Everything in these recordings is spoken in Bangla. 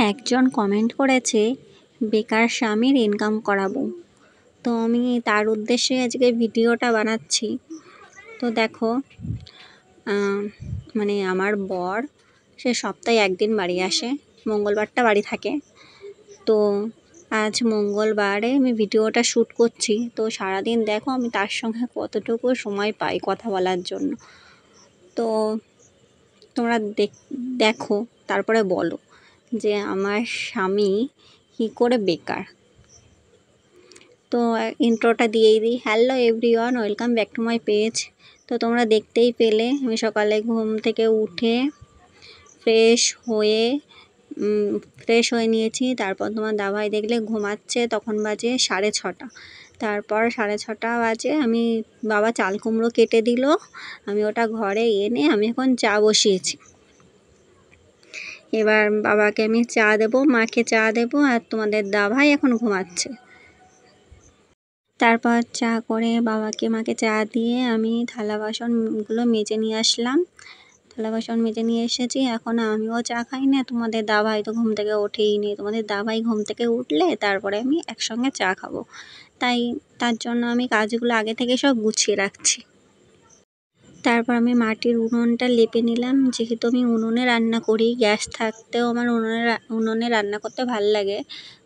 একজন কমেন্ট করেছে বেকার স্বামীর ইনকাম করাবো, তো আমি তার উদ্দেশ্যে আজকে ভিডিওটা বানাচ্ছি। তো দেখো, মানে আমার বর সে সপ্তাহে একদিন বাড়ি আসে, মঙ্গলবারটা বাড়ি থাকে। তো আজ মঙ্গলবারে আমি ভিডিওটা শ্যুট করছি। তো সারাদিন দেখো আমি তার সঙ্গে কতটুকু সময় পাই কথা বলার জন্য। তো তোমরা দেখো, তারপরে বলো যে আমার স্বামী কী করে বেকার। তো ইন্ট্রোটা দিয়েই দিই। Hello everyone, welcome back to my page. তো তোমরা দেখতেই পেলে আমি সকালে ঘুম থেকে উঠে ফ্রেশ হয়ে নিয়েছি। তারপর তোমার দাভাই দেখলে ঘুমাচ্ছে, তখন বাজে 6:30। তারপর 6:30 বাজে আমি বাবা চাল কুমড়ো কেটে দিল, আমি ওটা ঘরে এনে আমি এখন চা বসিয়েছি। এবার বাবাকে আমি চা দেবো, মাকে চা দেবো, আর তোমাদের দাভাই এখন ঘুমাচ্ছে। তারপর চা করে বাবাকে মাকে চা দিয়ে আমি থালা বাসনগুলো মেজে নিয়ে আসলাম। থালা বাসন মেজে নিয়ে এসেছি। এখন আমিও চা খাই না, তোমাদের দাভাই তো ঘুম থেকে ওঠেই নি। তোমাদের দাভাই ঘুম থেকে উঠলে তারপরে আমি একসঙ্গে চা খাবো, তার জন্য আমি কাজগুলো আগে থেকে সব গুছিয়ে রাখছি। তারপর আমি মাটির উনুনটা লেপে নিলাম, যেহেতু আমি উনুনে রান্না করি। গ্যাস থাকতেও আমার উনুনে রান্না করতে ভাল লাগে,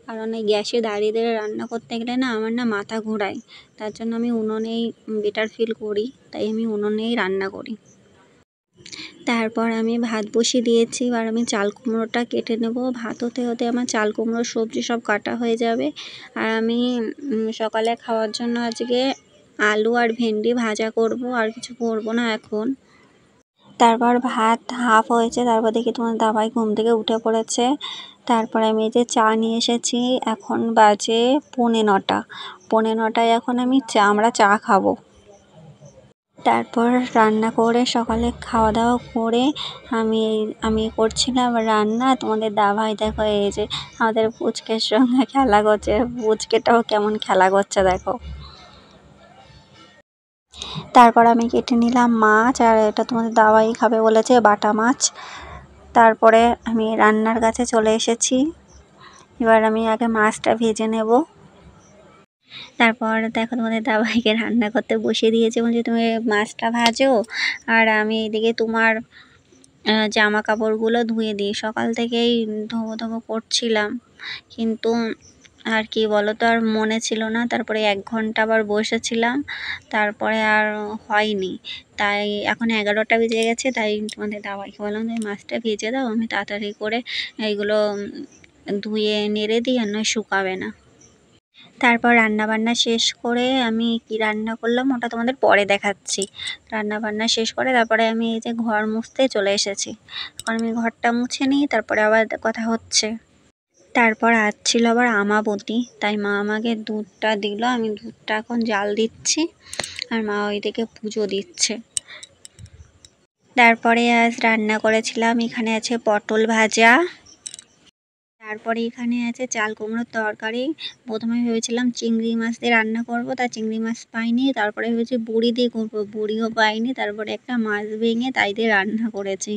কারণ এই গ্যাসে দাঁড়িয়ে রান্না করতে গেলে না আমার না মাথা ঘোরায়। তার জন্য আমি উনুনেই বেটার ফিল করি, তাই আমি উনুনেই রান্না করি। তারপর আমি ভাত বসিয়ে দিয়েছি, এবার আমি চাল কুমড়োটা কেটে নেব। ভাত হতে হতে আমার চাল কুমড়ো সবজি সব কাটা হয়ে যাবে। আর আমি সকালে খাওয়ার জন্য আজকে আলু আর ভেন্ডি ভাজা করব, আর কিছু করব না এখন। তারপর ভাত হাফ হয়েছে, তারপর দেখি তোমার দাভাই ঘুম থেকে উঠে পড়েছে। তারপরে আমি এই যে চা নিয়ে এসেছি, এখন বাজে 9:45। 9:45 এখন আমরা চা খাবো। তারপর রান্না করে সকালে খাওয়া দাওয়া করে আমি করছিলাম রান্না। তোমাদের দাভাই দেখো এই যে আমাদের পুচকের সঙ্গে খেলা করছে, পুচকেটাও কেমন খেলা করছে দেখো। তারপর আমি কেটে নিলাম মাছ, আর এটা তোমাদের দাভাই খাবে বলেছে, বাটা মাছ। তারপরে আমি রান্নার কাছে চলে এসেছি। এবার আমি আগে মাছটা ভেজে নেব। তারপর দেখো তোমাদের দাভাইকে রান্না করতে বসিয়ে দিয়েছে, বলছে তুমি মাছটা ভাজো আর আমি এদিকে তোমার জামা কাপড়গুলো ধুয়ে দিই। সকাল থেকেই ধোবো করছিলাম, কিন্তু আর কি বলো তো, আর মনে ছিল না। তারপরে 1 ঘন্টা আবার বসেছিলাম, তারপরে আর হয়নি। তাই এখন 11টা বেজে গেছে, তাই তোমাদের দাভাইকে বললাম যে মাছটা ভেজে দাও, আমি তাড়াতাড়ি করে এইগুলো ধুয়ে নেড়ে দিই, আর নয় শুকাবে না। তারপর রান্নাবান্না শেষ করে আমি কি রান্না করলাম ওটা তোমাদের পরে দেখাচ্ছি। রান্নাবান্না শেষ করে তারপরে আমি এই যে ঘর মুছতে চলে এসেছি। এখন আমি ঘরটা মুছে নিই, তারপরে আবার কথা হচ্ছে। তারপর আজ ছিল আবার আমাবতী, তাই মা আমাকে দুধটা দিল, আমি দুধটা এখন জাল দিচ্ছি, আর মা ওইদিকে পুজো দিচ্ছে। তারপরে আজ রান্না করেছিলাম, এখানে আছে পটল ভাজা, তারপরে এখানে আছে চাল কুমড়োর তরকারি। প্রথমে ভেবেছিলাম চিংড়ি মাছ দিয়ে রান্না করব, তা চিংড়ি মাছ পাইনি। তারপরে ভেবেছি বড়ি দিয়ে করবো, বড়িও পাইনি। তারপরে একটা মাছ ভেঙে তাই দিয়ে রান্না করেছি।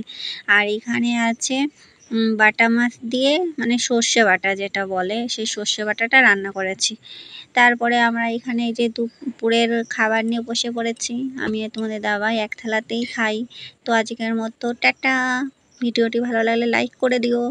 আর এখানে আছে বাটা মাছ দিয়ে, মানে সর্ষে বাটা যেটা বলে, সেই সর্ষে বাটাটা রান্না করেছি। তারপরে আমরা এখানে যে দুপুরের খাবার নিয়ে বসে পড়েছি। আমি আর তোমাদের দাভাই এক থালাতেই খাই। তো আজকের মতো টাটা। ভিডিওটি ভালো লাগলে লাইক করে দিও।